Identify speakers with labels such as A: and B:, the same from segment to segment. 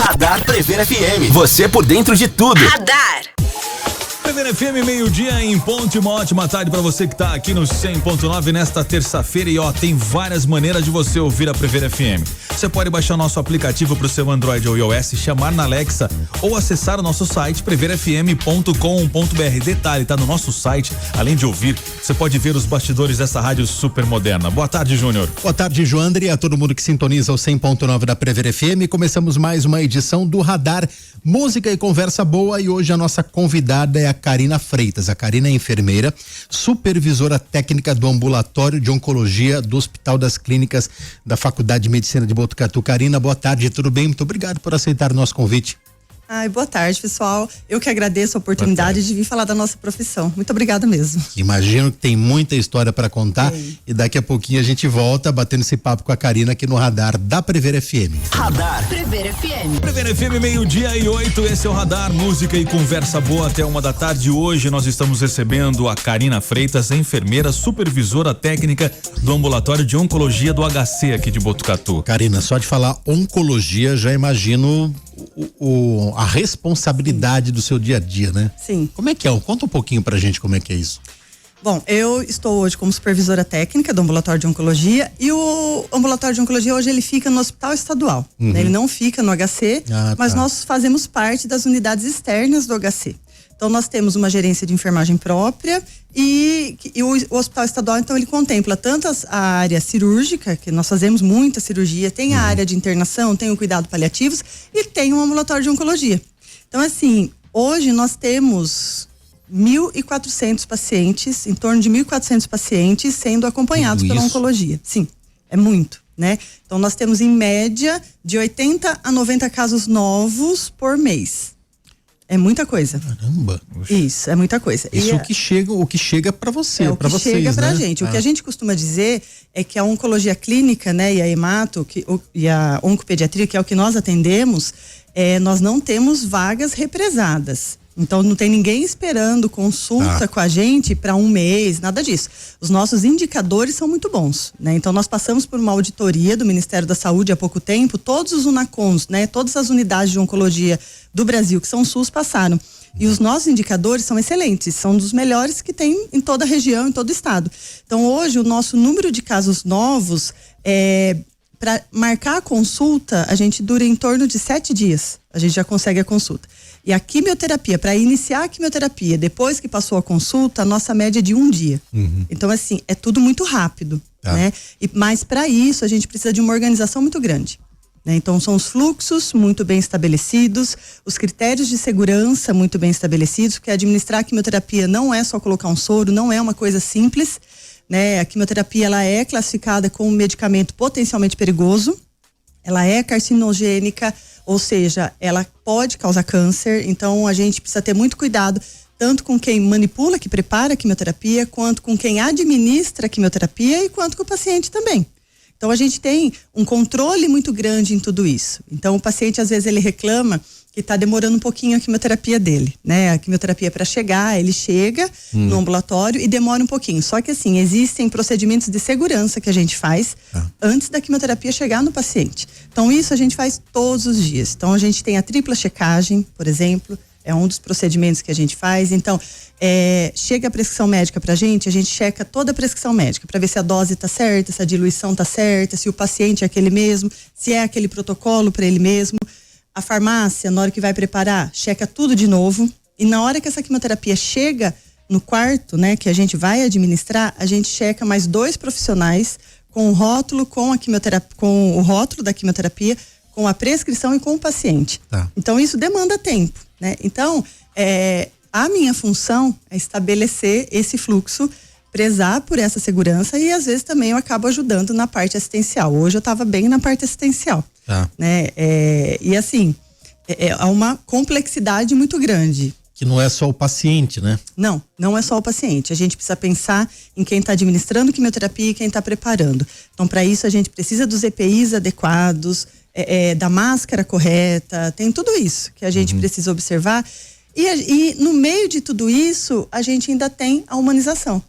A: Radar Prever FM. Você por dentro de tudo.
B: Radar.
C: Prever FM, meio-dia em ponto. Uma ótima tarde para você que tá aqui no 100.9 nesta terça-feira. E tem várias maneiras de você ouvir a Prever FM. Você pode baixar o nosso aplicativo pro seu Android ou iOS, chamar na Alexa ou acessar o nosso site preverfm.com.br. Detalhe, tá no nosso site. Além de ouvir, você pode ver os bastidores dessa rádio super moderna. Boa tarde, Júnior.
D: Boa tarde, Joandre, e a todo mundo que sintoniza o 100.9 da Prever FM. Começamos mais uma edição do Radar Música e Conversa Boa, e hoje a nossa convidada é a Karina Freitas. A Karina é enfermeira, supervisora técnica do ambulatório de oncologia do Hospital das Clínicas da Faculdade de Medicina de Botucatu. Karina, boa tarde, tudo bem? Muito obrigado por aceitar o nosso convite.
E: Boa tarde, pessoal. Eu que agradeço a oportunidade de vir falar da nossa profissão. Muito obrigada mesmo.
D: Imagino que tem muita história para contar. Sim. E daqui a pouquinho a gente volta batendo esse papo com a Karina aqui no Radar da Prever FM.
A: Radar
B: Prever FM.
C: Prever FM, 12:08. Esse é o Radar Música e Conversa Boa até 1h da tarde. Hoje nós estamos recebendo a Karina Freitas, enfermeira, supervisora técnica do ambulatório de oncologia do HC aqui de Botucatu.
D: Karina, só de falar oncologia, já imagino a responsabilidade do seu dia a dia, né?
E: Sim.
D: Como é que é? Conta um pouquinho pra gente como é que é isso.
E: Bom, eu estou hoje como supervisora técnica do ambulatório de oncologia, e o ambulatório de oncologia hoje ele fica no hospital estadual, né? Ele não fica no HC, mas nós fazemos parte das unidades externas do HC. Então nós temos uma gerência de enfermagem própria e o hospital estadual, então ele contempla tanto a área cirúrgica, que nós fazemos muita cirurgia, tem a área de internação, tem o cuidado paliativos e tem um ambulatório de oncologia. Então assim, hoje nós temos 1.400 pacientes, em torno de 1.400 pacientes sendo acompanhados pela oncologia. Sim, é muito, né? Então nós temos em média de 80 a 90 casos novos por mês. É muita coisa.
D: Caramba.
E: Isso, é muita coisa.
D: Isso o que chega para você, para vocês,
E: chega pra
D: né?
E: gente. O que a gente costuma dizer é que a oncologia clínica, né, e a hemato, e a oncopediatria, que é o que nós atendemos, nós não temos vagas represadas. Então não tem ninguém esperando consulta com a gente para um mês, nada disso. Os nossos indicadores são muito bons, né? Então nós passamos por uma auditoria do Ministério da Saúde há pouco tempo, todos os UNACONs, né? Todas as unidades de oncologia do Brasil que são SUS passaram. E os nossos indicadores são excelentes, são dos melhores que tem em toda a região, em todo o estado. Então hoje o nosso número de casos novos para marcar a consulta, a gente dura em torno de 7 dias. A gente já consegue a consulta. E a quimioterapia, para iniciar a quimioterapia, depois que passou a consulta, a nossa média é de 1 dia. Então, assim, é tudo muito rápido, né? Mas para isso, a gente precisa de uma organização muito grande, né? Então, são os fluxos muito bem estabelecidos, os critérios de segurança muito bem estabelecidos, porque administrar a quimioterapia não é só colocar um soro, não é uma coisa simples, né? A quimioterapia, ela é classificada como um medicamento potencialmente perigoso, ela é carcinogênica, ou seja, ela pode causar câncer. Então a gente precisa ter muito cuidado, tanto com quem manipula, que prepara a quimioterapia, quanto com quem administra a quimioterapia e quanto com o paciente também. Então a gente tem um controle muito grande em tudo isso. Então o paciente às vezes ele reclama que está demorando um pouquinho a quimioterapia dele, né? A quimioterapia para chegar, ele chega no ambulatório e demora um pouquinho. Só que assim, existem procedimentos de segurança que a gente faz antes da quimioterapia chegar no paciente. Então isso a gente faz todos os dias. Então a gente tem a tripla checagem, por exemplo, é um dos procedimentos que a gente faz. Então chega a prescrição médica pra gente, a gente checa toda a prescrição médica para ver se a dose tá certa, se a diluição tá certa, se o paciente é aquele mesmo, se é aquele protocolo para ele mesmo. A farmácia, na hora que vai preparar, checa tudo de novo, e na hora que essa quimioterapia chega no quarto, né, que a gente vai administrar, a gente checa mais 2 profissionais com o rótulo, com o rótulo da quimioterapia, com a prescrição e com o paciente. Então isso demanda tempo, né? Então a minha função é estabelecer esse fluxo, prezar por essa segurança, e às vezes também eu acabo ajudando na parte assistencial. Hoje eu estava bem na parte assistencial, né? E assim, há uma complexidade muito grande.
D: Que não é só o paciente, né?
E: Não é só o paciente. A gente precisa pensar em quem está administrando quimioterapia e quem está preparando. Então, para isso a gente precisa dos EPIs adequados, da máscara correta, tem tudo isso que a gente precisa observar. E no meio de tudo isso, a gente ainda tem a humanização.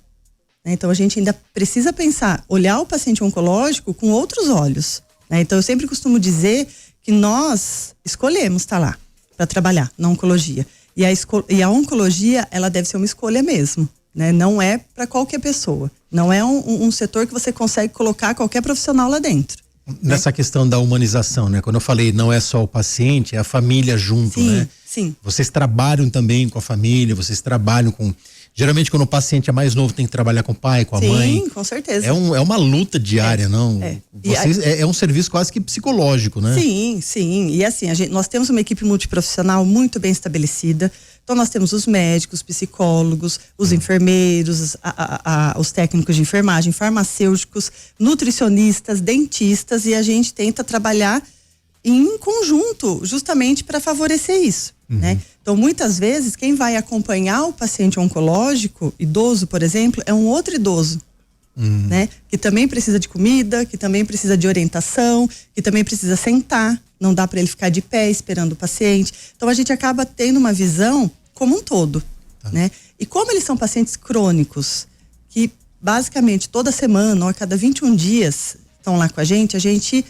E: Então a gente ainda precisa pensar, olhar o paciente oncológico com outros olhos. né? Então eu sempre costumo dizer que nós escolhemos estar lá para trabalhar na oncologia. E a oncologia, ela deve ser uma escolha mesmo, né? Não é para qualquer pessoa. Não é um setor que você consegue colocar qualquer profissional lá dentro.
D: Nessa questão da humanização, né? Quando eu falei não é só o paciente, é a família junto,
E: sim,
D: né?
E: Sim.
D: Vocês trabalham também com a família, vocês trabalham com... Geralmente quando o paciente é mais novo tem que trabalhar com o pai, com a mãe.
E: Sim, com certeza.
D: É uma luta diária, não? Vocês, é um serviço quase que psicológico, né?
E: Sim, sim. E assim, nós temos uma equipe multiprofissional muito bem estabelecida. Então nós temos os médicos, psicólogos, os enfermeiros, os técnicos de enfermagem, farmacêuticos, nutricionistas, dentistas, e a gente tenta trabalhar em conjunto, justamente para favorecer isso, né? Então muitas vezes quem vai acompanhar o paciente oncológico, idoso, por exemplo, é um outro idoso, né? Que também precisa de comida, que também precisa de orientação, que também precisa sentar, não dá para ele ficar de pé esperando o paciente. Então a gente acaba tendo uma visão como um todo, né? E como eles são pacientes crônicos, que basicamente toda semana ou a cada 21 dias estão lá com a gente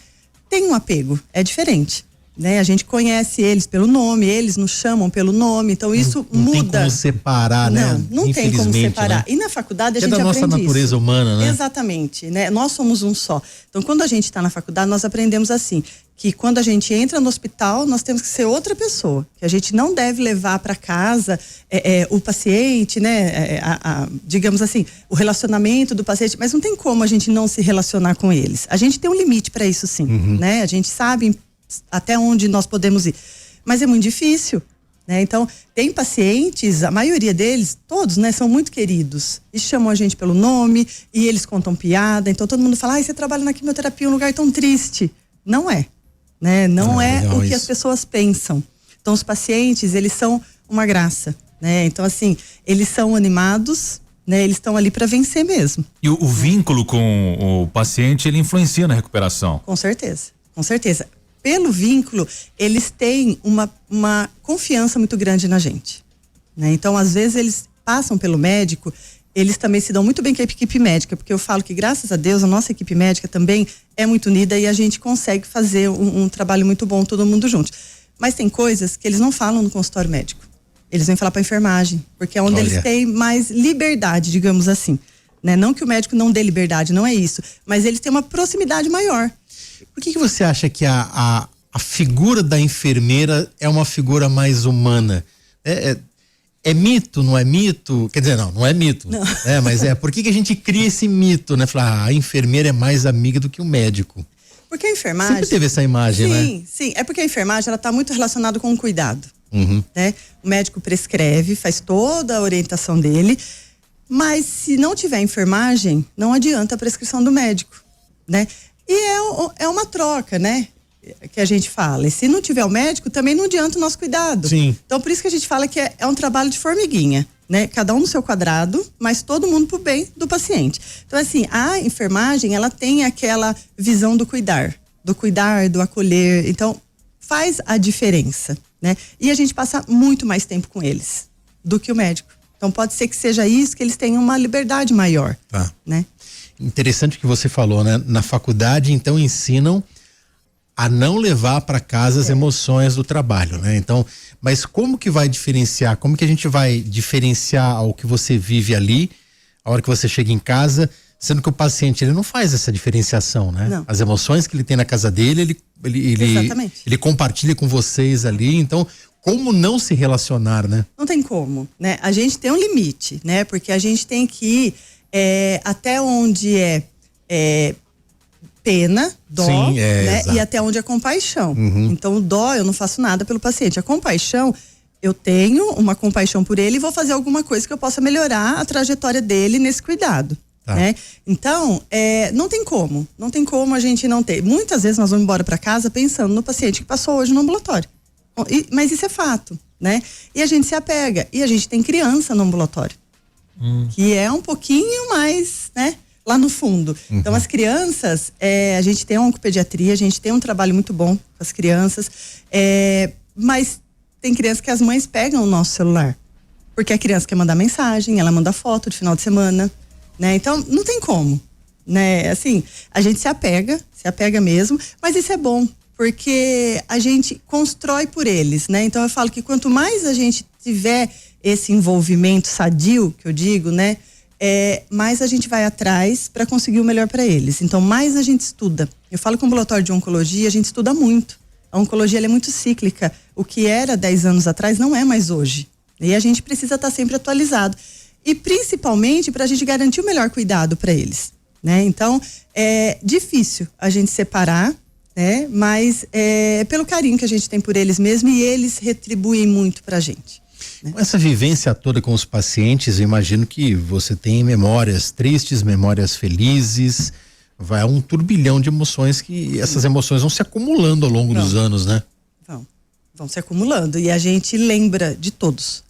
E: tem um apego, é diferente, né? A gente conhece eles pelo nome, eles nos chamam pelo nome, então isso
D: não
E: muda.
D: Não tem como separar, né?
E: Não tem como separar.
D: Né?
E: E na faculdade a gente
D: aprende
E: aprende
D: da nossa natureza humana, né?
E: Exatamente, né? Nós somos um só. Então quando a gente está na faculdade, nós aprendemos assim, que quando a gente entra no hospital, nós temos que ser outra pessoa, que a gente não deve levar para casa o paciente, né? Digamos assim, o relacionamento do paciente, mas não tem como a gente não se relacionar com eles. A gente tem um limite para isso, sim, né? A gente sabe até onde nós podemos ir, mas é muito difícil, né? Então tem pacientes, a maioria deles, todos, né, são muito queridos e chamam a gente pelo nome e eles contam piada. Então todo mundo fala: você trabalha na quimioterapia, um lugar tão triste. Não é, né? Não é o que as pessoas pensam. Então os pacientes, eles são uma graça, né? Então assim, eles são animados, né? Eles estão ali para vencer mesmo.
C: E o vínculo com o paciente, ele influencia na recuperação?
E: Com certeza, com certeza. Pelo vínculo, eles têm uma confiança muito grande na gente, né? Então às vezes eles passam pelo médico, eles também se dão muito bem com a equipe médica, porque eu falo que graças a Deus a nossa equipe médica também é muito unida e a gente consegue fazer um trabalho muito bom todo mundo junto. Mas tem coisas que eles não falam no consultório médico. Eles vêm falar para a enfermagem, porque é onde eles têm mais liberdade, digamos assim, né? Não que o médico não dê liberdade, não é isso, mas eles têm uma proximidade maior.
D: Por que você acha que a figura da enfermeira é uma figura mais humana? É mito, não é mito? Quer dizer, não é mito. Não. Mas por que a gente cria esse mito, né? Falar, a enfermeira é mais amiga do que o médico.
E: Porque a enfermagem...
D: Sempre teve essa imagem, né?
E: Sim. É porque a enfermagem, ela tá muito relacionada com o cuidado, né? O médico prescreve, faz toda a orientação dele, mas se não tiver enfermagem, não adianta a prescrição do médico, né? E é uma troca, né? Que a gente fala. E se não tiver o médico, também não adianta o nosso cuidado.
D: Sim.
E: Então, por isso que a gente fala que é um trabalho de formiguinha, né? Cada um no seu quadrado, mas todo mundo pro bem do paciente. Então, assim, a enfermagem, ela tem aquela visão do cuidar, do acolher. Então, faz a diferença, né? E a gente passa muito mais tempo com eles do que o médico. Então, pode ser que seja isso, que eles tenham uma liberdade maior, né?
D: Interessante o que você falou, né? Na faculdade, então, ensinam a não levar para casa as emoções do trabalho, né? Então, mas como que vai diferenciar? Como que a gente vai diferenciar o que você vive ali, a hora que você chega em casa, sendo que o paciente, ele não faz essa diferenciação, né?
E: Não.
D: As emoções que ele tem na casa dele, ele compartilha com vocês ali, então, como não se relacionar, né?
E: Não tem como, né? A gente tem um limite, né? Porque a gente tem que ir até onde pena, dó,
D: sim,
E: né?
D: Exato.
E: E até onde é compaixão. Então o dó, eu não faço nada pelo paciente. A compaixão, eu tenho uma compaixão por ele e vou fazer alguma coisa que eu possa melhorar a trajetória dele nesse cuidado, né? Então, não tem como a gente não ter. Muitas vezes nós vamos embora para casa pensando no paciente que passou hoje no ambulatório. Mas isso é fato, né? E a gente se apega. E a gente tem criança no ambulatório, que é um pouquinho mais, né? Lá no fundo. Então as crianças, a gente tem uma oncopediatria, a gente tem um trabalho muito bom com as crianças, mas tem crianças que as mães pegam o nosso celular, porque a criança quer mandar mensagem, ela manda foto de final de semana, né? Então não tem como, né? Assim, a gente se apega mesmo, mas isso é bom, porque a gente constrói por eles, né? Então eu falo que quanto mais a gente tiver esse envolvimento sadio, que eu digo, né? Mais a gente vai atrás para conseguir o melhor para eles. Então, mais a gente estuda. Eu falo que o ambulatório de oncologia, a gente estuda muito. A oncologia ela é muito cíclica. O que era 10 anos atrás não é mais hoje. E a gente precisa estar sempre atualizado. E principalmente para a gente garantir o melhor cuidado para eles, né? Então, é difícil a gente separar, né? Mas pelo carinho que a gente tem por eles mesmo, e eles retribuem muito para a gente.
D: Com essa vivência toda com os pacientes, eu imagino que você tem memórias tristes, memórias felizes, vai um turbilhão de emoções que essas emoções vão se acumulando ao longo dos anos, né?
E: Vão se acumulando e a gente lembra de todos.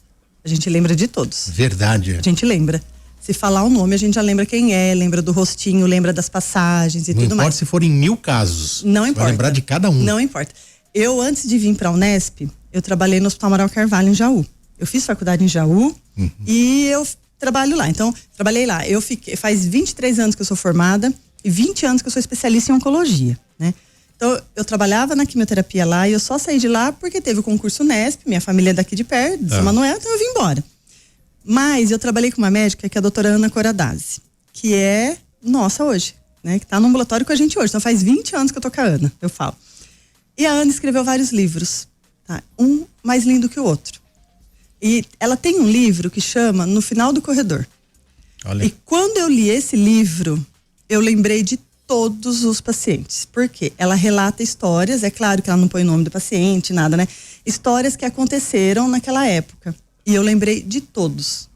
D: Verdade.
E: A gente lembra. Se falar o nome, a gente já lembra quem é, lembra do rostinho, lembra das passagens e tudo mais.
D: Não importa se forem 1000 casos.
E: Não importa.
D: Vai lembrar de cada um.
E: Não importa. Eu, antes de vir para a Unesp, eu trabalhei no Hospital Amaral Carvalho, em Jaú. Eu fiz faculdade em Jaú e eu trabalho lá. Então, trabalhei lá. Faz 23 anos que eu sou formada e 20 anos que eu sou especialista em oncologia, né? Então, eu trabalhava na quimioterapia lá e eu só saí de lá porque teve o concurso Unesp, minha família é daqui de perto, de São Manuel, então eu vim embora. Mas eu trabalhei com uma médica que é a doutora Ana Coradazzi, que é nossa hoje, né? Que tá no ambulatório com a gente hoje. Então, faz 20 anos que eu tô com a Ana, eu falo. E a Ana escreveu vários livros, tá? Um mais lindo que o outro. E ela tem um livro que chama No Final do Corredor. Olha. E quando eu li esse livro, eu lembrei de todos os pacientes. Por quê? Ela relata histórias, é claro que ela não põe o nome do paciente, nada, né? Histórias que aconteceram naquela época. E eu lembrei de todos.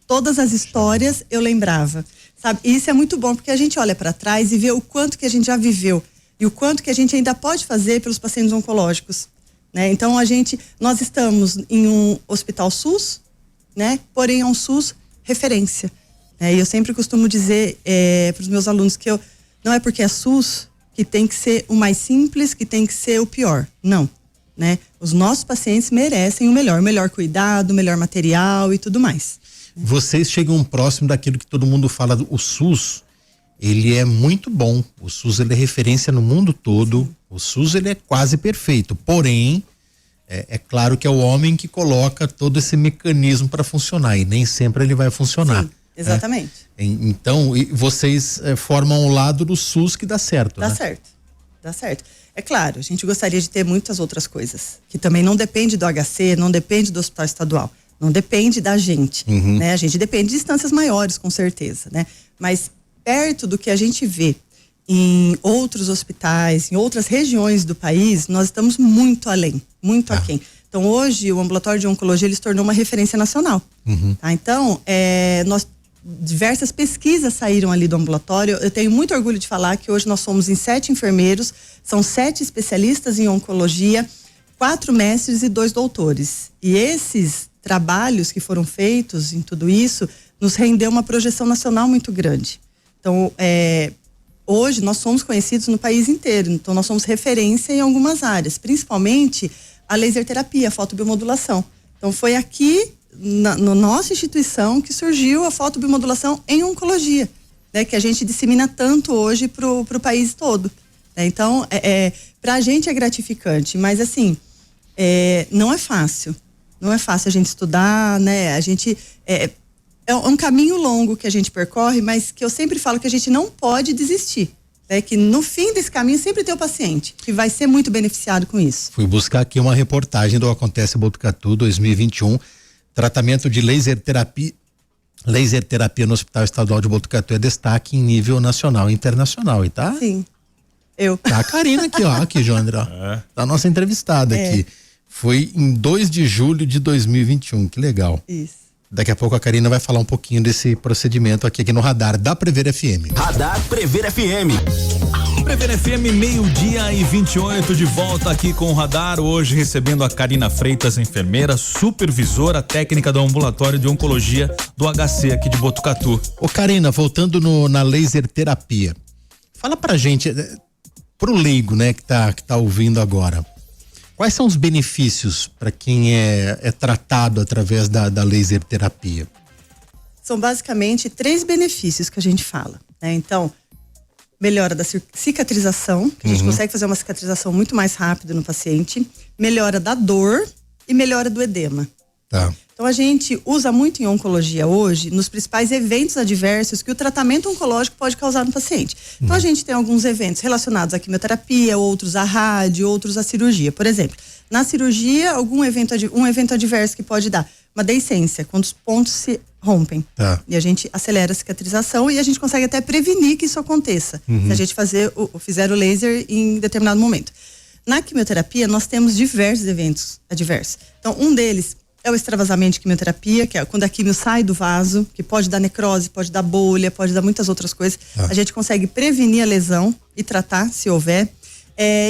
E: Todas as histórias eu lembrava, sabe? E isso é muito bom, porque a gente olha para trás e vê o quanto que a gente já viveu e o quanto que a gente ainda pode fazer pelos pacientes oncológicos. Né? Então nós estamos em um hospital SUS, né? Porém é um SUS referência. E eu sempre costumo dizer para os meus alunos que não é porque é SUS que tem que ser o mais simples, que tem que ser o pior. Não, né? Os nossos pacientes merecem o melhor cuidado, o melhor material e tudo mais.
D: Vocês chegam próximo daquilo que todo mundo fala, o SUS. Ele é muito bom. O SUS ele é referência no mundo todo. Sim. O SUS ele é quase perfeito. Porém, é claro que é o homem que coloca todo esse mecanismo para funcionar e nem sempre ele vai funcionar.
E: Sim, exatamente.
D: Então, vocês formam o lado do SUS que dá certo,
E: dá
D: né?
E: Dá certo. É claro, a gente gostaria de ter muitas outras coisas, que também não depende do HC, não depende do hospital estadual, não depende da gente, né? A gente depende de instâncias maiores, com certeza, né? Mas perto do que a gente vê em outros hospitais, em outras regiões do país, nós estamos muito além, muito aquém. Então, hoje, o ambulatório de oncologia, ele se tornou uma referência nacional. Tá? Então, diversas pesquisas saíram ali do ambulatório. Eu tenho muito orgulho de falar que hoje nós somos em 7 enfermeiros, são 7 especialistas em oncologia, 4 mestres e 2 doutores. E esses trabalhos que foram feitos em tudo isso, nos rendeu uma projeção nacional muito grande. Então, hoje nós somos conhecidos no país inteiro, então nós somos referência em algumas áreas, principalmente a laser terapia, a fotobiomodulação. Então foi aqui, na nossa instituição, que surgiu a fotobiomodulação em oncologia, né, que a gente dissemina tanto hoje pro país todo. Né? Então, pra gente é gratificante, mas assim, não é fácil. Não é fácil a gente estudar, né? A gente... É um caminho longo que a gente percorre, mas que eu sempre falo que a gente não pode desistir. Que no fim desse caminho sempre tem o paciente, que vai ser muito beneficiado com isso.
D: Fui buscar aqui uma reportagem do Acontece Botucatu 2021, tratamento de laser terapia no Hospital Estadual de Botucatu é destaque em nível nacional e internacional, e tá?
E: Sim,
D: Tá a Karina aqui, ó, aqui, João André, tá a nossa entrevistada aqui. Foi em 2 de julho de 2021, que legal.
E: Isso.
D: Daqui a pouco a Karina vai falar um pouquinho desse procedimento aqui no Radar da Prever FM.
A: Radar Prever FM.
C: Prever FM, 12:28, de volta aqui com o Radar, hoje recebendo a Karina Freitas, enfermeira, supervisora técnica do ambulatório de oncologia do HC aqui de Botucatu.
D: Ô Karina, voltando na laser terapia, fala pra gente, pro leigo, né, que tá ouvindo agora, quais são os benefícios para quem é tratado através da laser terapia?
E: São basicamente 3 benefícios que a gente fala, né? Então, melhora da cicatrização, que a gente consegue fazer uma cicatrização muito mais rápido no paciente, melhora da dor e melhora do edema.
D: Tá.
E: Então a gente usa muito em oncologia hoje nos principais eventos adversos que o tratamento oncológico pode causar no paciente. Então a gente tem alguns eventos relacionados à quimioterapia, outros à rádio, outros à cirurgia. Por exemplo, na cirurgia, um evento adverso que pode dar uma deiscência, quando os pontos se rompem.
D: Tá.
E: E a gente acelera a cicatrização e a gente consegue até prevenir que isso aconteça, se a gente fizer o laser em determinado momento. Na quimioterapia, nós temos diversos eventos adversos. Então, um deles é o extravasamento de quimioterapia, que é quando a quimio sai do vaso, que pode dar necrose, pode dar bolha, pode dar muitas outras coisas. A gente consegue prevenir a lesão e tratar, se houver.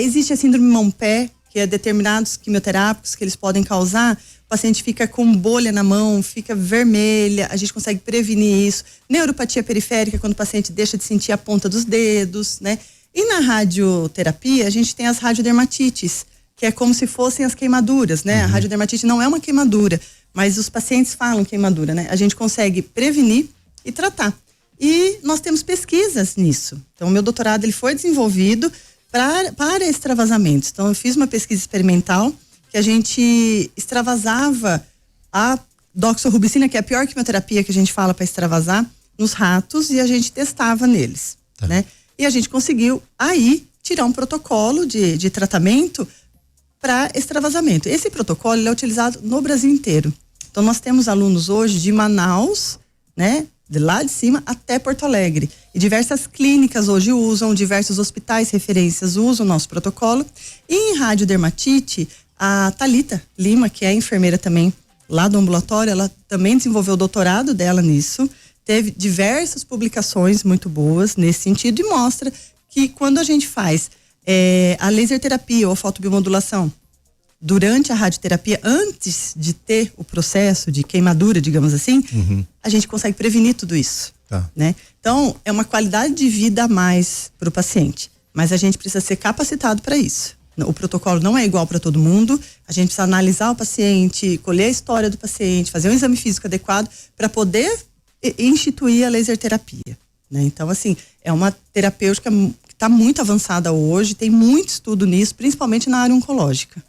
E: Existe a síndrome mão-pé, que é determinados quimioterápicos que eles podem causar. O paciente fica com bolha na mão, fica vermelha, a gente consegue prevenir isso. Neuropatia periférica, quando o paciente deixa de sentir a ponta dos dedos, né? E na radioterapia, a gente tem as radiodermatites, que é como se fossem as queimaduras, né? A radiodermatite não é uma queimadura, mas os pacientes falam queimadura, né? A gente consegue prevenir e tratar. E nós temos pesquisas nisso. Então, o meu doutorado ele foi desenvolvido para extravasamentos. Então, eu fiz uma pesquisa experimental que a gente extravasava a doxorubicina, que é a pior quimioterapia que a gente fala para extravasar, nos ratos, e a gente testava neles, né? E a gente conseguiu aí tirar um protocolo de tratamento para extravasamento. Esse protocolo ele é utilizado no Brasil inteiro. Então nós temos alunos hoje de Manaus, né, de lá de cima até Porto Alegre. E diversas clínicas hoje usam, diversos hospitais referências usam o nosso protocolo. E em radiodermatite, a Thalita Lima, que é enfermeira também lá do ambulatório, ela também desenvolveu o doutorado dela nisso. Teve diversas publicações muito boas nesse sentido e mostra que quando a gente faz a laser terapia ou a fotobiomodulação durante a radioterapia, antes de ter o processo de queimadura, digamos assim, a gente consegue prevenir tudo isso, né? Então, é uma qualidade de vida a mais para o paciente, mas a gente precisa ser capacitado para isso. O protocolo não é igual para todo mundo, a gente precisa analisar o paciente, colher a história do paciente, fazer um exame físico adequado para poder instituir a laser terapia, né? Então, assim, é uma terapêutica que está muito avançada hoje, tem muito estudo nisso, principalmente na área oncológica.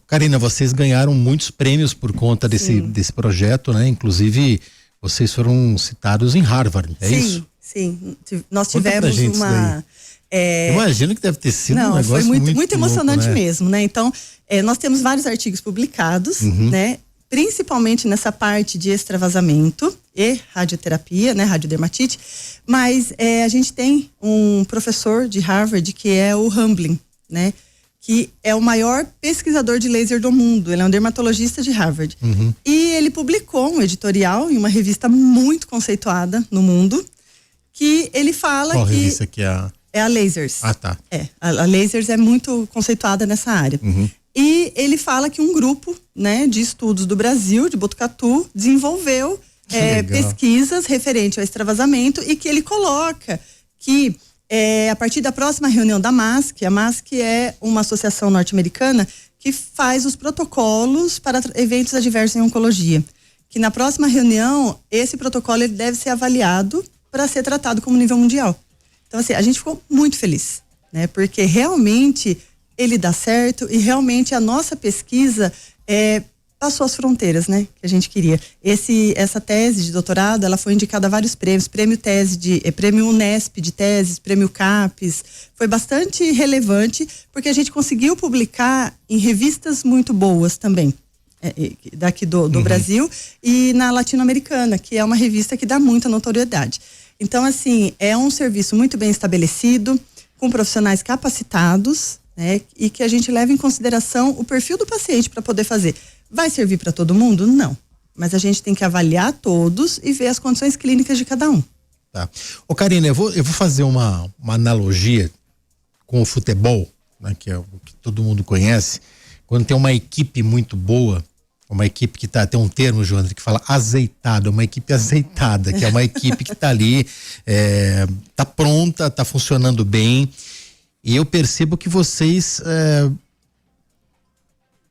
D: Karina, vocês ganharam muitos prêmios por conta desse projeto, né? Inclusive, vocês foram citados em Harvard, é isso?
E: Sim. Nós tivemos uma...
D: Imagino que deve ter sido um negócio
E: foi muito emocionante,
D: louco, né?
E: Mesmo, né? Então, nós temos vários artigos publicados, né? Principalmente nessa parte de extravasamento e radioterapia, né? Radiodermatite. Mas a gente tem um professor de Harvard que é o Hamblin, né? Que é o maior pesquisador de laser do mundo. Ele é um dermatologista de Harvard. E ele publicou um editorial em uma revista muito conceituada no mundo, que ele fala
D: Qual revista que é?
E: É a Lasers.
D: Ah, tá.
E: A Lasers é muito conceituada nessa área. E ele fala que um grupo, né, de estudos do Brasil, de Botucatu, desenvolveu pesquisas referente ao extravasamento e que ele coloca que a partir da próxima reunião da MASC, a MASC é uma associação norte-americana que faz os protocolos para eventos adversos em oncologia. Que na próxima reunião, esse protocolo ele deve ser avaliado para ser tratado como nível mundial. Então, assim, a gente ficou muito feliz, né? Porque realmente ele dá certo e realmente a nossa pesquisa passou as fronteiras, né? Que a gente queria. Essa tese de doutorado, ela foi indicada a vários prêmios, prêmio Unesp de teses, prêmio CAPES, foi bastante relevante porque a gente conseguiu publicar em revistas muito boas também, daqui do Brasil e na latino-americana, que é uma revista que dá muita notoriedade. Então, assim, é um serviço muito bem estabelecido, com profissionais capacitados, né? E que a gente leva em consideração o perfil do paciente para poder fazer. Vai servir para todo mundo? Não. Mas a gente tem que avaliar todos e ver as condições clínicas de cada um.
D: Tá. Ô Karina, eu vou fazer uma analogia com o futebol, né? Que é o que todo mundo conhece. Quando tem uma equipe muito boa, uma equipe que tem um termo, João, que fala azeitado, uma equipe azeitada, que é uma equipe que tá ali, tá pronta, tá funcionando bem, e eu percebo que vocês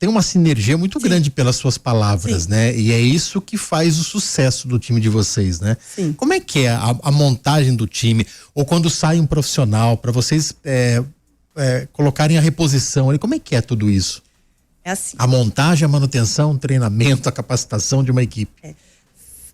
D: tem uma sinergia muito grande pelas suas palavras, né? E é isso que faz o sucesso do time de vocês, né?
E: Sim.
D: Como é que é a montagem do time? Ou quando sai um profissional, para vocês colocarem a reposição ali, como é que é tudo isso?
E: É assim.
D: A montagem, a manutenção, o treinamento, a capacitação de uma equipe.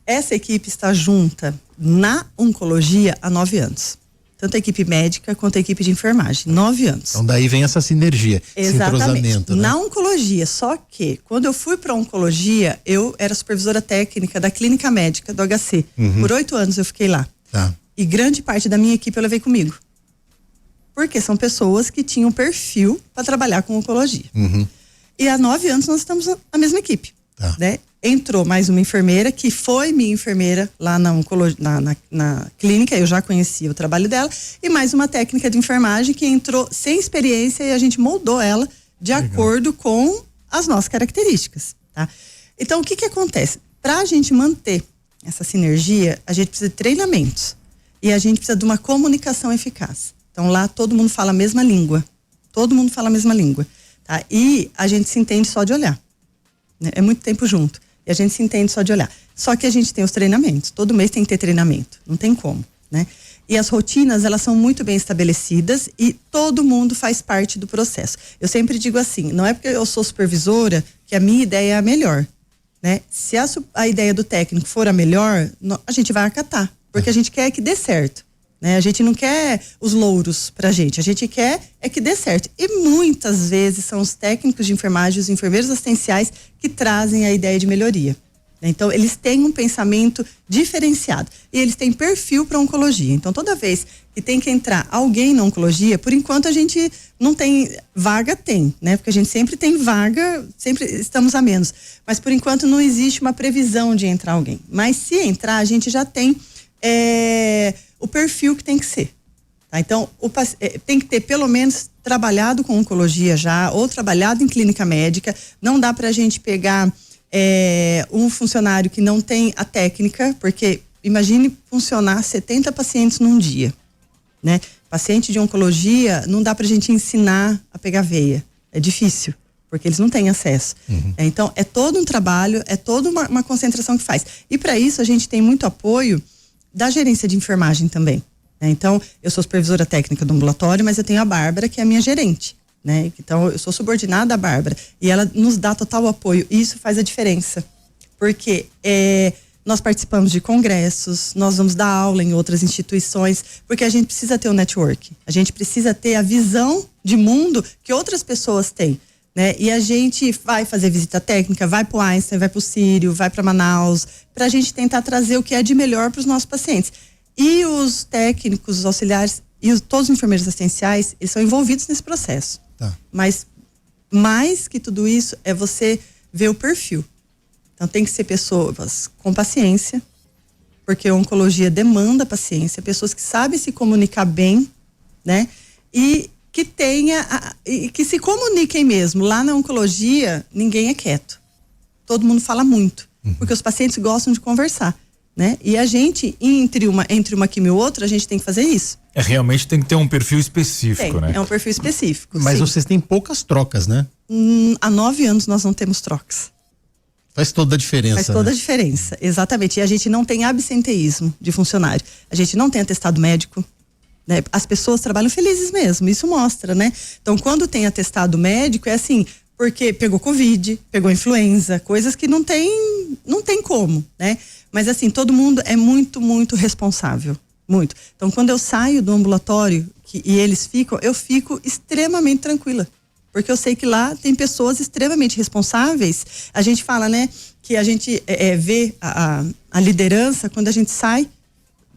E: Essa equipe está junta na oncologia há 9 anos. Tanto a equipe médica quanto a equipe de enfermagem. 9 anos.
D: Então daí vem essa sinergia, esse entrosamento, né?
E: Na oncologia, só que quando eu fui para oncologia, eu era supervisora técnica da clínica médica do HC. Por 8 anos eu fiquei lá.
D: Tá.
E: E grande parte da minha equipe eu levei comigo. Porque são pessoas que tinham perfil para trabalhar com oncologia. E há 9 anos nós estamos na mesma equipe.
D: Tá.
E: Né? Entrou mais uma enfermeira, que foi minha enfermeira lá na clínica, eu já conhecia o trabalho dela, e mais uma técnica de enfermagem que entrou sem experiência e a gente moldou ela de acordo com as nossas características. Tá? Então, o que acontece? Para a gente manter essa sinergia, a gente precisa de treinamentos e a gente precisa de uma comunicação eficaz. Então, lá todo mundo fala a mesma língua. Todo mundo fala a mesma língua. Tá? E a gente se entende só de olhar. Né? É muito tempo junto. E a gente se entende só de olhar. Só que a gente tem os treinamentos. Todo mês tem que ter treinamento. Não tem como, né? E as rotinas, elas são muito bem estabelecidas e todo mundo faz parte do processo. Eu sempre digo assim, não é porque eu sou supervisora que a minha ideia é a melhor, né? Se a ideia do técnico for a melhor, a gente vai acatar. Porque a gente quer que dê certo. Né? A gente não quer os louros pra gente, a gente quer é que dê certo. E muitas vezes são os técnicos de enfermagem, os enfermeiros assistenciais que trazem a ideia de melhoria. Então, eles têm um pensamento diferenciado e eles têm perfil para oncologia. Então, toda vez que tem que entrar alguém na oncologia, por enquanto a gente não tem vaga, né? Porque a gente sempre tem vaga, sempre estamos a menos. Mas, por enquanto, não existe uma previsão de entrar alguém. Mas, se entrar, a gente já tem o perfil que tem que ser. Tá? Então, tem que ter pelo menos trabalhado com oncologia já, ou trabalhado em clínica médica. Não dá pra gente pegar um funcionário que não tem a técnica, porque imagine funcionar 70 pacientes num dia, né? Paciente de oncologia, não dá pra gente ensinar a pegar veia. É difícil, porque eles não têm acesso. Então, é todo um trabalho, é toda uma concentração que faz. E para isso, a gente tem muito apoio da gerência de enfermagem também. Né? Então, eu sou supervisora técnica do ambulatório, mas eu tenho a Bárbara, que é a minha gerente. Né? Então, eu sou subordinada à Bárbara. E ela nos dá total apoio. E isso faz a diferença. Porque nós participamos de congressos, nós vamos dar aula em outras instituições, porque a gente precisa ter o network. A gente precisa ter a visão de mundo que outras pessoas têm. Né? E a gente vai fazer visita técnica, vai para o Einstein, vai para o Sírio, vai para Manaus, para a gente tentar trazer o que é de melhor para os nossos pacientes. E os técnicos, os auxiliares e todos os enfermeiros assistenciais, eles são envolvidos nesse processo.
D: Tá.
E: Mas mais que tudo isso é você ver o perfil. Então tem que ser pessoas com paciência, porque a oncologia demanda paciência, pessoas que sabem se comunicar bem, né? E que que se comuniquem mesmo. Lá na oncologia, ninguém é quieto. Todo mundo fala muito, porque os pacientes gostam de conversar, né? E a gente, entre uma quimio e outra, a gente tem que fazer isso.
C: Realmente tem que ter um perfil específico, né?
E: É um perfil específico.
D: Mas
E: sim.
D: vocês têm poucas trocas, né?
E: Há 9 anos nós não temos trocas.
D: Faz toda a diferença.
E: Faz toda a diferença, exatamente. E a gente não tem absenteísmo de funcionário. A gente não tem atestado médico. Né? As pessoas trabalham felizes mesmo, isso mostra, né? Então, quando tem atestado médico, é assim, porque pegou Covid, pegou influenza, coisas que não tem como, né? Mas assim, todo mundo é muito, muito responsável, muito. Então, quando eu saio do ambulatório e eles ficam, eu fico extremamente tranquila, porque eu sei que lá tem pessoas extremamente responsáveis. A gente fala, né, que a gente vê a liderança quando a gente sai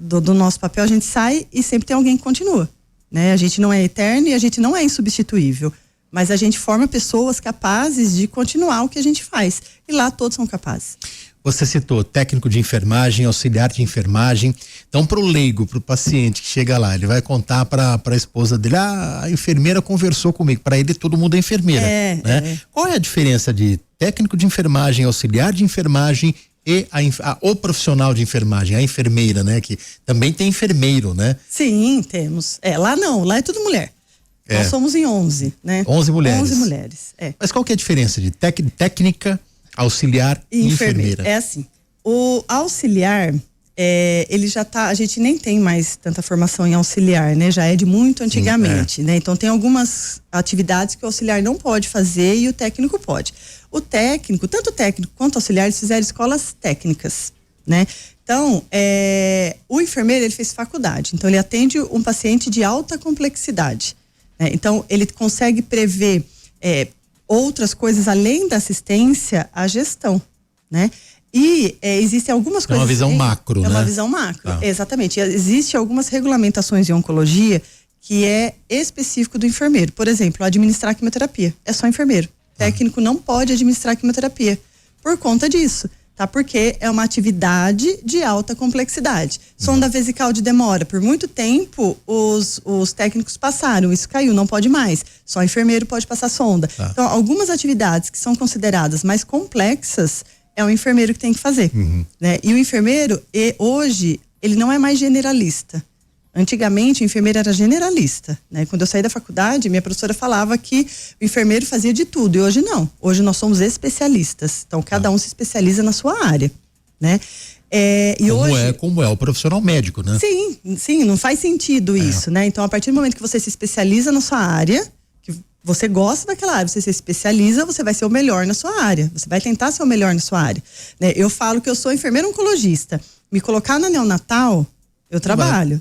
E: do nosso papel, a gente sai e sempre tem alguém que continua, né? A gente não é eterno e a gente não é insubstituível, mas a gente forma pessoas capazes de continuar o que a gente faz, e lá todos são capazes.
D: Você citou técnico de enfermagem, auxiliar de enfermagem. Então, para o leigo, para o paciente que chega lá, ele vai contar para a esposa dele: a enfermeira conversou comigo. Para ele, todo mundo é enfermeira, né? Qual é a diferença de técnico de enfermagem, auxiliar de enfermagem e o profissional de enfermagem, a enfermeira, né? Que também tem enfermeiro, né?
E: Sim, temos. Lá não, lá é tudo mulher. Nós somos em 11, né?
D: 11 mulheres.
E: 11 mulheres,
D: Mas qual que é a diferença de técnica, auxiliar e enfermeira?
E: É assim, o auxiliar, ele já tá, a gente nem tem mais tanta formação em auxiliar, né? Já é de muito antigamente, né? Então tem algumas atividades que o auxiliar não pode fazer e o técnico pode. O técnico, tanto o técnico quanto o auxiliar, eles fizeram escolas técnicas, né? Então, o enfermeiro, ele fez faculdade, então ele atende um paciente de alta complexidade, né? Então ele consegue prever outras coisas além da assistência à gestão, né? E existem algumas coisas.
D: É uma visão macro, né?
E: É uma visão macro, exatamente. Existem algumas regulamentações em oncologia que é específico do enfermeiro. Por exemplo, administrar quimioterapia. É só enfermeiro. Técnico não pode administrar quimioterapia por conta disso, tá? Porque é uma atividade de alta complexidade. Sonda vesical de demora. Por muito tempo, os técnicos passaram, isso caiu, não pode mais. Só enfermeiro pode passar sonda. Então, algumas atividades que são consideradas mais complexas, é o enfermeiro que tem que fazer, né? E o enfermeiro, hoje, ele não é mais generalista. Antigamente, o enfermeiro era generalista, né? Quando eu saí da faculdade, minha professora falava que o enfermeiro fazia de tudo, e hoje não. Hoje nós somos especialistas. Então, cada um se especializa na sua área, né? Como é o profissional médico, né? Sim, não faz sentido isso, né? Então, a partir do momento que você se especializa na sua área, que você gosta daquela área, você se especializa, você vai ser o melhor na sua área. Você vai tentar ser o melhor na sua área, né? Eu falo que eu sou enfermeira oncologista. Me colocar na neonatal, eu trabalho.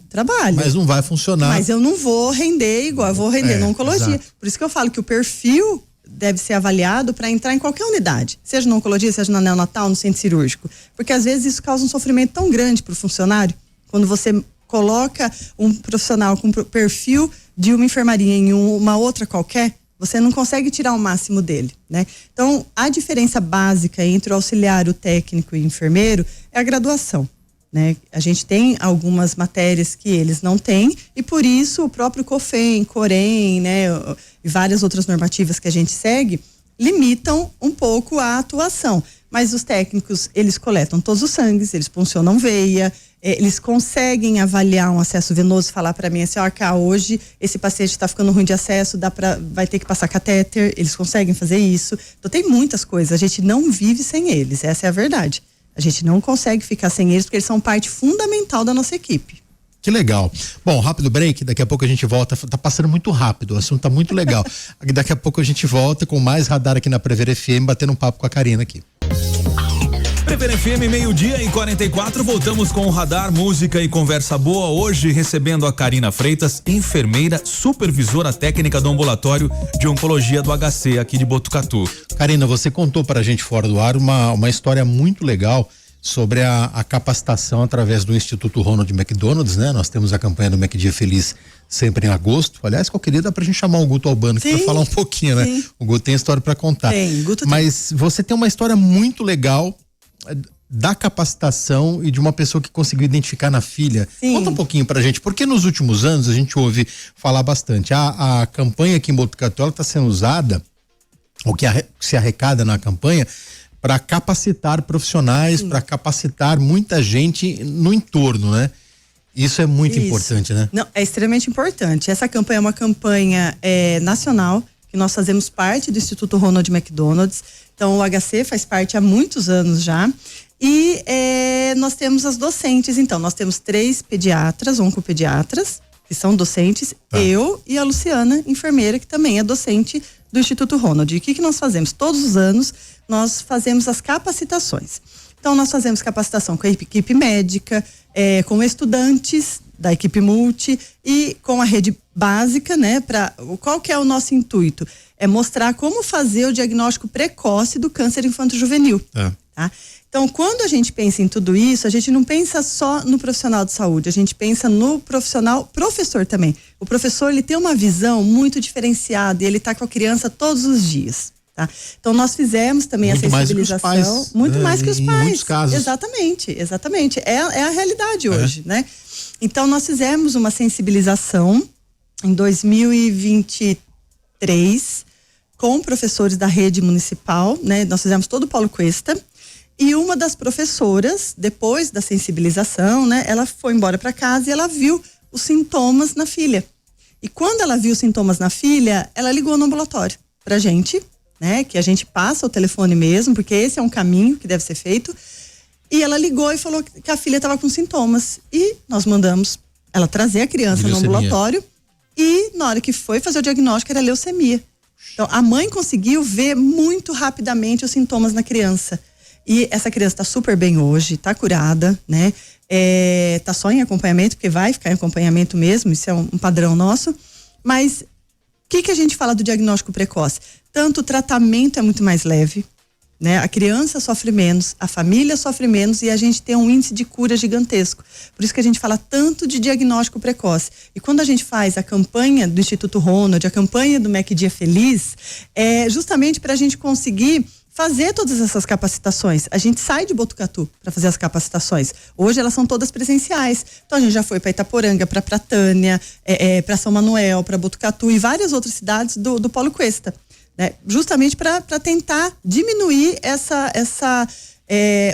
D: Mas não vai funcionar.
E: Mas eu não vou render igual eu vou render na oncologia.
D: Exato.
E: Por isso que eu falo que o perfil deve ser avaliado para entrar em qualquer unidade, seja na oncologia, seja na neonatal, no centro cirúrgico. Porque às vezes isso causa um sofrimento tão grande para o funcionário, quando você coloca um profissional com perfil de uma enfermaria em uma outra qualquer, você não consegue tirar o máximo dele, né? Então, a diferença básica entre o auxiliar, o técnico e o enfermeiro é a graduação, né? A gente tem algumas matérias que eles não têm e por isso o próprio COFEM, COREM, né, e várias outras normativas que a gente segue limitam um pouco a atuação. Mas os técnicos, eles coletam todos os sangues, eles puncionam veia, eles conseguem avaliar um acesso venoso e falar para mim assim, hoje esse paciente está ficando ruim de acesso, vai ter que passar catéter, eles conseguem fazer isso. Então tem muitas coisas, a gente não vive sem eles, essa é a verdade. A gente não consegue ficar sem eles porque eles são parte fundamental da nossa equipe.
D: Que legal. Bom, rápido break, daqui a pouco a gente volta, tá passando muito rápido, o assunto tá muito legal. Daqui a pouco a gente volta com mais radar aqui na Prever FM, batendo um papo com a Karina aqui.
C: Prever FM, 12:44, voltamos com o radar, música e conversa boa, hoje recebendo a Karina Freitas, enfermeira, supervisora técnica do ambulatório de oncologia do HC aqui de Botucatu.
D: Karina, você contou pra gente fora do ar uma história muito legal sobre a capacitação através do Instituto Ronald McDonald's, né? Nós temos a campanha do McDia Feliz sempre em agosto. Aliás, qualquer dia dá pra gente chamar o Guto Albano aqui pra falar um pouquinho, né? O Guto tem história pra contar. Mas você tem uma história muito legal da capacitação e de uma pessoa que conseguiu identificar na filha. Conta um pouquinho pra gente, porque nos últimos anos a gente ouve falar bastante. A campanha aqui em Botucatu está sendo usada, o que se arrecada na campanha, para capacitar profissionais, para capacitar muita gente no entorno, né? Isso é muito importante, né?
E: Não, é extremamente importante. Essa campanha é uma campanha nacional, que nós fazemos parte do Instituto Ronald McDonald's. Então, o HC faz parte há muitos anos já. E nós temos as docentes, então. Nós temos 3 pediatras, oncopediatras, que são docentes, eu e a Luciana, enfermeira, que também é docente do Instituto Ronald. E o que nós fazemos? Todos os anos nós fazemos as capacitações. Então nós fazemos capacitação com a equipe médica, com estudantes da equipe multi e com a rede básica, né? Qual que é o nosso intuito? É mostrar como fazer o diagnóstico precoce do câncer infanto-juvenil. Tá? Então, quando a gente pensa em tudo isso, a gente não pensa só no profissional de saúde, a gente pensa no professor também. O professor, ele tem uma visão muito diferenciada e ele está com a criança todos os dias, tá? Então, nós fizemos também
D: muito
E: a sensibilização.
D: Muito mais que os pais.
E: Em
D: muitos casos.
E: Exatamente. É a realidade hoje, né? Então, nós fizemos uma sensibilização em 2023 com professores da rede municipal, né? Nós fizemos todo o Paulo Cuesta. E uma das professoras, depois da sensibilização, né, ela foi embora para casa e ela viu os sintomas na filha. E quando ela viu sintomas na filha, ela ligou no ambulatório pra gente, né? Que a gente passa o telefone mesmo, porque esse é um caminho que deve ser feito. E ela ligou e falou que a filha estava com sintomas. E nós mandamos ela trazer a criança no ambulatório. E na hora que foi fazer o diagnóstico, era leucemia. Então, a mãe conseguiu ver muito rapidamente os sintomas na criança. E essa criança está super bem hoje, está curada, né? Tá só em acompanhamento, porque vai ficar em acompanhamento mesmo, isso é um padrão nosso. Mas o que a gente fala do diagnóstico precoce? Tanto o tratamento é muito mais leve, né? A criança sofre menos, a família sofre menos e a gente tem um índice de cura gigantesco. Por isso que a gente fala tanto de diagnóstico precoce. E quando a gente faz a campanha do Instituto Ronald, a campanha do MEC Dia Feliz, é justamente para a gente conseguir fazer todas essas capacitações. A gente sai de Botucatu para fazer as capacitações. Hoje elas são todas presenciais. Então a gente já foi para Itaporanga, para Pratânia, para São Manuel, para Botucatu e várias outras cidades do Polo Cuesta, né? Justamente para tentar diminuir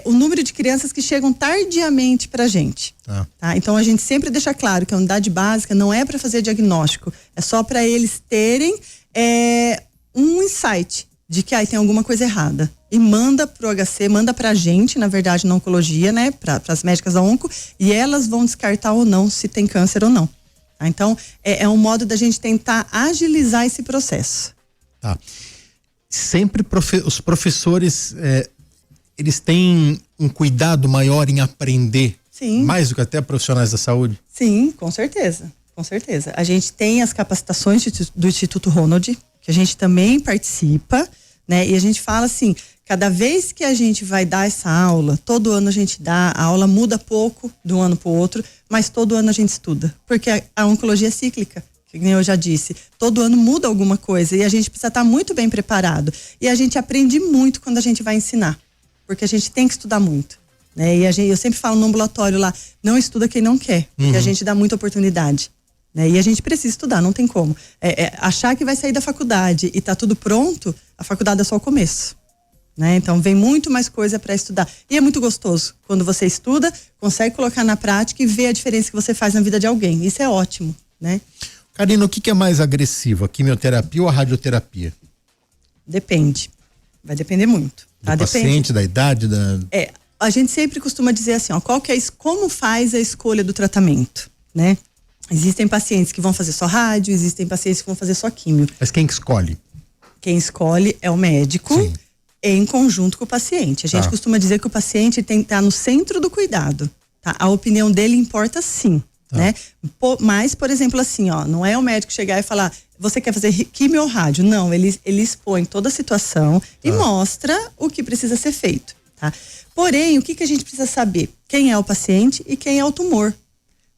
E: o número de crianças que chegam tardiamente para a gente. Tá? Então a gente sempre deixa claro que a unidade básica não é para fazer diagnóstico, é só para eles terem um insight de que tem alguma coisa errada e manda pro HC, manda pra gente, na verdade, na oncologia, né, para as médicas da onco, e elas vão descartar ou não se tem câncer ou não. Tá? Então, é um modo da gente tentar agilizar esse processo.
D: Tá. Sempre os professores, eles têm um cuidado maior em aprender.
E: Sim.
D: Mais do que até profissionais da saúde?
E: Sim, com certeza. Com certeza. A gente tem as capacitações do Instituto Ronald, que a gente também participa, né? E a gente fala assim, cada vez que a gente vai dar essa aula, todo ano a gente dá, a aula muda pouco de um ano para o outro, mas todo ano a gente estuda, porque a oncologia é cíclica, que nem eu já disse, todo ano muda alguma coisa e a gente precisa estar muito bem preparado. E a gente aprende muito quando a gente vai ensinar, porque a gente tem que estudar muito, né? E eu sempre falo no ambulatório lá, não estuda quem não quer, porque a gente dá muita oportunidade. Né? E a gente precisa estudar, não tem como. Achar que vai sair da faculdade e tá tudo pronto, a faculdade é só o começo. Né? Então vem muito mais coisa para estudar. E é muito gostoso quando você estuda, consegue colocar na prática e ver a diferença que você faz na vida de alguém. Isso é ótimo, né?
D: Karina, o que é mais agressivo, a quimioterapia ou a radioterapia?
E: Depende. Vai depender muito. Tá?
D: Do paciente, da idade,
E: a gente sempre costuma dizer assim, como faz a escolha do tratamento, né? Existem pacientes que vão fazer só rádio, existem pacientes que vão fazer só químio.
D: Mas quem que escolhe?
E: Quem escolhe é o médico. Sim. Em conjunto com o paciente. A gente costuma dizer que o paciente tem que estar no centro do cuidado. Tá? A opinião dele importa sim. Né? Mas, por exemplo, assim, não é o médico chegar e falar, você quer fazer químio ou rádio? Não, ele expõe toda a situação e mostra o que precisa ser feito. Tá? Porém, o que a gente precisa saber? Quem é o paciente e quem é o tumor.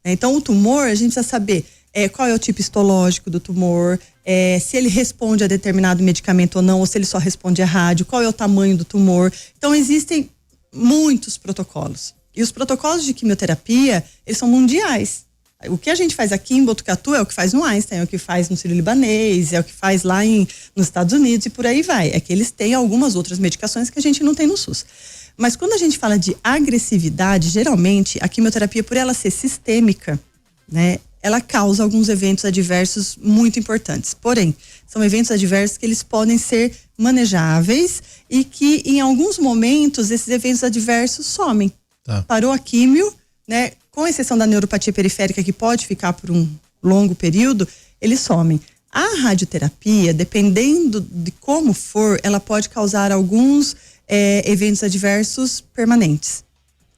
E: Então, o tumor, a gente precisa saber qual é o tipo histológico do tumor, se ele responde a determinado medicamento ou não, ou se ele só responde a rádio, qual é o tamanho do tumor. Então, existem muitos protocolos. E os protocolos de quimioterapia, eles são mundiais. O que a gente faz aqui em Botucatu é o que faz no Einstein, é o que faz no Sírio-Libanês, é o que faz lá nos Estados Unidos e por aí vai. É que eles têm algumas outras medicações que a gente não tem no SUS. Mas quando a gente fala de agressividade, geralmente a quimioterapia, por ela ser sistêmica, né, ela causa alguns eventos adversos muito importantes. Porém, são eventos adversos que eles podem ser manejáveis e que em alguns momentos esses eventos adversos somem. Parou a químio, né, com exceção da neuropatia periférica que pode ficar por um longo período, eles somem. A radioterapia, dependendo de como for, ela pode causar alguns eventos adversos permanentes.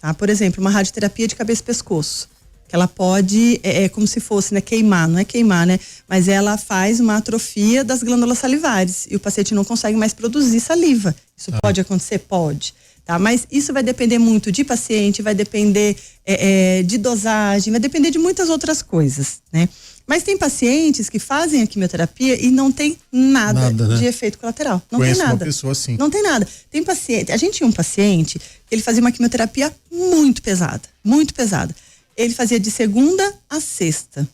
E: Tá? Por exemplo, uma radioterapia de cabeça e pescoço, que ela pode, como se fosse, né, queimar, não é queimar, né? Mas ela faz uma atrofia das glândulas salivares e o paciente não consegue mais produzir saliva. Isso pode acontecer? Pode. Tá? Mas isso vai depender muito de paciente, vai depender de dosagem, vai depender de muitas outras coisas, né? Mas tem pacientes que fazem a quimioterapia e não tem nada de efeito colateral. Não tem nada. Uma
D: pessoa assim.
E: Não tem nada. Tem paciente, a gente tinha um paciente que ele fazia uma quimioterapia muito pesada, muito pesada. Ele fazia de segunda a sexta.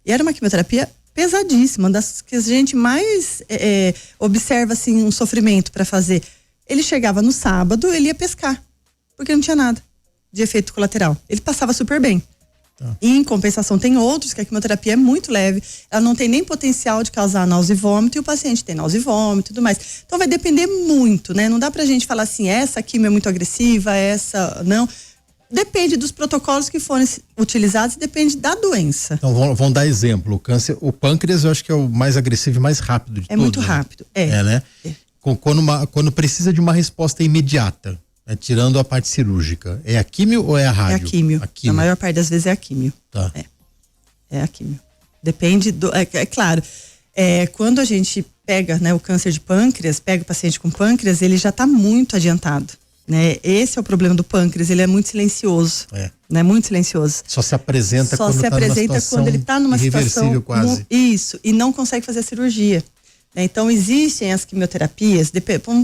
E: E era uma quimioterapia pesadíssima, das que a gente mais observa assim um sofrimento para fazer. Ele chegava no sábado, ele ia pescar, porque não tinha nada de efeito colateral. Ele passava super bem. E, em compensação, tem outros que a quimioterapia é muito leve, ela não tem nem potencial de causar náusea e vômito, e o paciente tem náusea e vômito e tudo mais. Então vai depender muito, né? Não dá pra gente falar assim, essa quimio é muito agressiva, essa não. Depende dos protocolos que forem utilizados e depende da doença.
D: Então vamos dar exemplo, o câncer, o pâncreas eu acho que é o mais agressivo e mais rápido de todos.
E: É muito rápido,
D: né? Quando precisa de uma resposta imediata, tirando a parte cirúrgica, é a químio ou é a rádio?
E: É a químio. Na maior parte das vezes é a químio.
D: Tá.
E: É a químio. Depende do. É claro, quando a gente pega, né, o câncer de pâncreas, pega o paciente com pâncreas, ele já está muito adiantado. Né? Esse é o problema do pâncreas, ele é muito silencioso. Né? Muito silencioso.
D: Só se apresenta
E: quando ele está numa situação
D: quase.
E: Isso, e não consegue fazer a cirurgia. Então, existem as quimioterapias,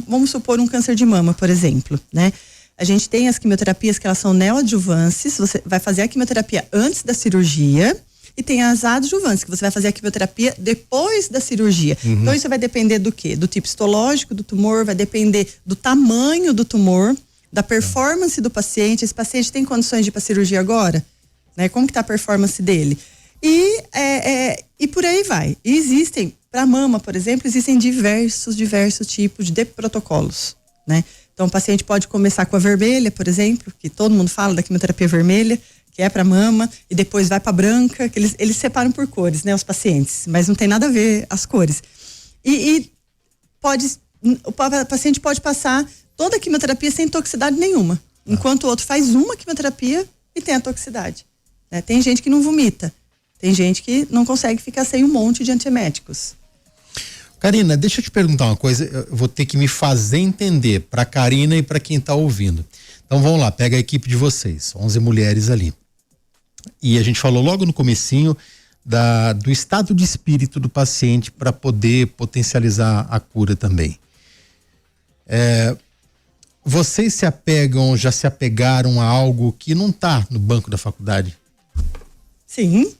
E: vamos supor um câncer de mama, por exemplo, né? A gente tem as quimioterapias que elas são neoadjuvantes, você vai fazer a quimioterapia antes da cirurgia, e tem as adjuvantes, que você vai fazer a quimioterapia depois da cirurgia. Então, isso vai depender do quê? Do tipo histológico do tumor, vai depender do tamanho do tumor, da performance do paciente. Esse paciente tem condições de ir para a cirurgia agora? Né? Como que tá a performance dele? E por aí vai. E existem, para mama, por exemplo, existem diversos tipos de protocolos, né? Então, o paciente pode começar com a vermelha, por exemplo, que todo mundo fala da quimioterapia vermelha, que é para mama, e depois vai para branca, que eles separam por cores, né, os pacientes, mas não tem nada a ver as cores. O paciente pode passar toda a quimioterapia sem toxicidade nenhuma, enquanto o outro faz uma quimioterapia e tem a toxicidade. Né? Tem gente que não vomita, tem gente que não consegue ficar sem um monte de antieméticos.
D: Karina, deixa eu te perguntar uma coisa, eu vou ter que me fazer entender para Karina e para quem está ouvindo. Então vamos lá, pega a equipe de vocês, 11 mulheres ali. E a gente falou logo no comecinho do estado de espírito do paciente para poder potencializar a cura também. Vocês já se apegaram a algo que não está no banco da faculdade?
E: Sim,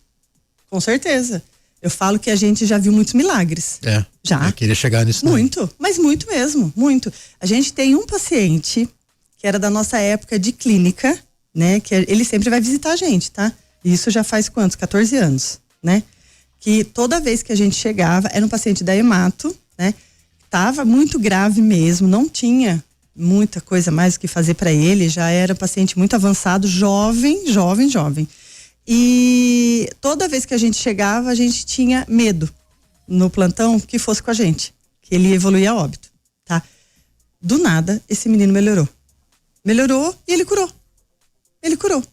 E: com certeza. Eu falo que a gente já viu muitos milagres. Já.
D: Eu queria chegar nisso.
E: Muito, mas muito mesmo, muito. A gente tem um paciente que era da nossa época de clínica, né? Que ele sempre vai visitar a gente, tá? Isso já faz quantos? 14 anos, né? Que toda vez que a gente chegava, era um paciente da hemato, né? Tava muito grave mesmo, não tinha muita coisa mais o que fazer para ele, já era um paciente muito avançado, jovem. E toda vez que a gente chegava, a gente tinha medo no plantão que fosse com a gente, que ele ia evoluir a óbito, tá? Do nada, esse menino melhorou e ele curou. Ele curou.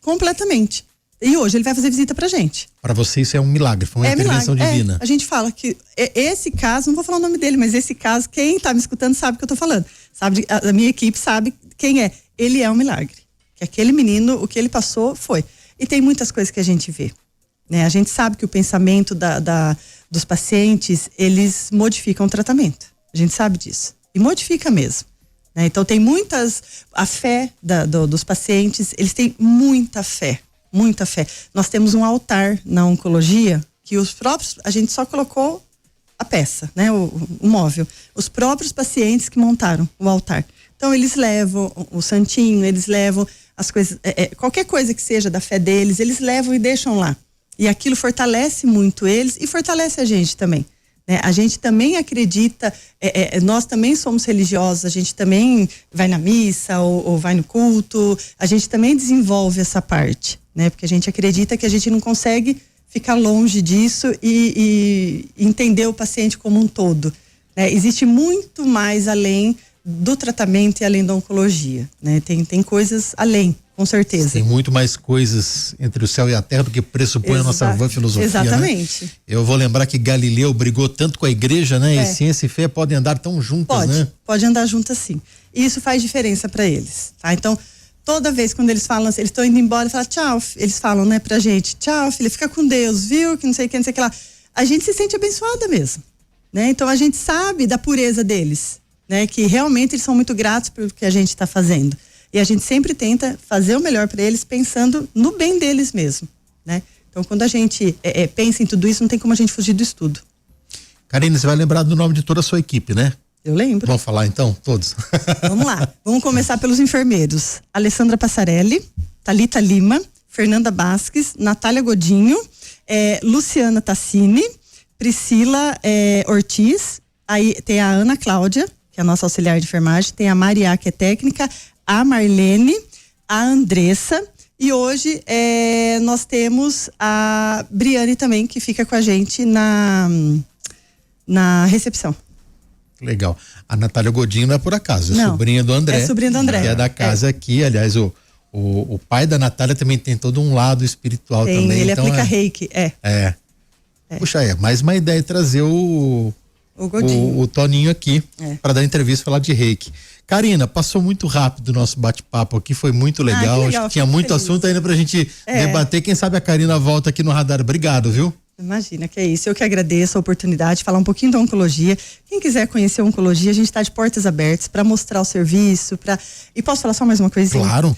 E: Completamente. E hoje ele vai fazer visita pra gente.
D: Para você isso é um milagre, foi uma intervenção divina.
E: A gente fala que esse caso, não vou falar o nome dele, mas esse caso, quem tá me escutando sabe o que eu tô falando. Sabe, a minha equipe sabe quem é. Ele é um milagre. Que aquele menino, o que ele passou foi. E tem muitas coisas que a gente vê, né? A gente sabe que o pensamento dos pacientes, eles modificam o tratamento. A gente sabe disso. E modifica mesmo. Né? Então tem a fé dos pacientes, eles têm muita fé. Muita fé. Nós temos um altar na oncologia que a gente só colocou a peça, né? O móvel. Os próprios pacientes que montaram o altar. Então eles levam o santinho, eles levam as coisas, qualquer coisa que seja da fé deles, eles levam e deixam lá. E aquilo fortalece muito eles e fortalece a gente também. Né? A gente também acredita, nós também somos religiosos, a gente também vai na missa ou vai no culto, a gente também desenvolve essa parte, né? Porque a gente acredita que a gente não consegue ficar longe disso e entender o paciente como um todo. Né? Existe muito mais além do tratamento e além da oncologia, né? Tem coisas além, com certeza.
D: Tem muito mais coisas entre o céu e a terra do que pressupõe a nossa vã filosofia.
E: Exatamente.
D: Né? Eu vou lembrar que Galileu brigou tanto com a igreja, né? E ciência e fé podem andar tão juntas, né?
E: Pode andar juntas sim. E isso faz diferença para eles, tá? Então, toda vez quando eles falam, eles estão indo embora e falam tchau, eles falam, né, pra gente, tchau, filha, fica com Deus, viu? Que não sei o que lá. A gente se sente abençoada mesmo, né? Então a gente sabe da pureza deles, né? Que realmente eles são muito gratos pelo que a gente está fazendo. E a gente sempre tenta fazer o melhor para eles pensando no bem deles mesmo, né? Então quando a gente pensa em tudo isso, não tem como a gente fugir do estudo.
D: Karina, você vai lembrar do nome de toda a sua equipe, né?
E: Eu lembro.
D: Vamos falar então, todos?
E: Vamos lá, vamos começar pelos enfermeiros. Alessandra Passarelli, Thalita Lima, Fernanda Basques, Natália Godinho, Luciana Tassini, Priscila Ortiz, aí tem a Ana Cláudia, que é a nossa auxiliar de enfermagem, tem a Maria, que é técnica, a Marlene, a Andressa, e hoje nós temos a Briane também, que fica com a gente na recepção.
D: Legal. A Natália Godinho não é por acaso,
E: Não,
D: sobrinha do André.
E: é sobrinha do André.
D: Que é da casa aqui, aliás, o pai da Natália também tem todo um lado espiritual também.
E: Ele
D: então
E: aplica reiki,
D: Puxa, mais uma ideia trazer o Toninho aqui para dar entrevista e falar de reiki. Karina, passou muito rápido o nosso bate-papo aqui, foi muito legal.
E: Que legal,
D: acho que tinha muito assunto ainda pra gente debater. Quem sabe a Karina volta aqui no Radar. Obrigado, viu?
E: Imagina, que é isso. Eu que agradeço a oportunidade de falar um pouquinho da oncologia. Quem quiser conhecer a oncologia, a gente está de portas abertas para mostrar o serviço. E posso falar só mais uma coisinha?
D: Claro.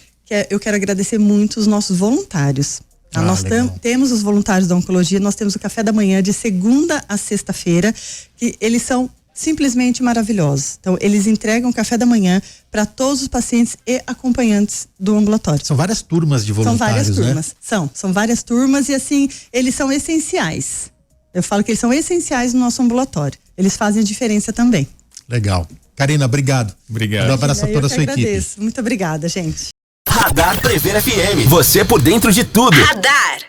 E: Eu quero agradecer muito os nossos voluntários. Tá? Nós temos os voluntários da oncologia, nós temos o café da manhã de segunda a sexta-feira, que eles são simplesmente maravilhosos. Então, eles entregam café da manhã para todos os pacientes e acompanhantes do ambulatório.
D: São várias turmas de voluntários,
E: São várias
D: né?
E: turmas. São várias turmas e assim, eles são essenciais. Eu falo que eles são essenciais no nosso ambulatório. Eles fazem a diferença também.
D: Legal. Karina, obrigado.
C: Obrigado.
D: Um abraço a toda a sua equipe.
E: Muito obrigada, gente.
A: Radar Prevê FM. Você por dentro de tudo.
B: Radar.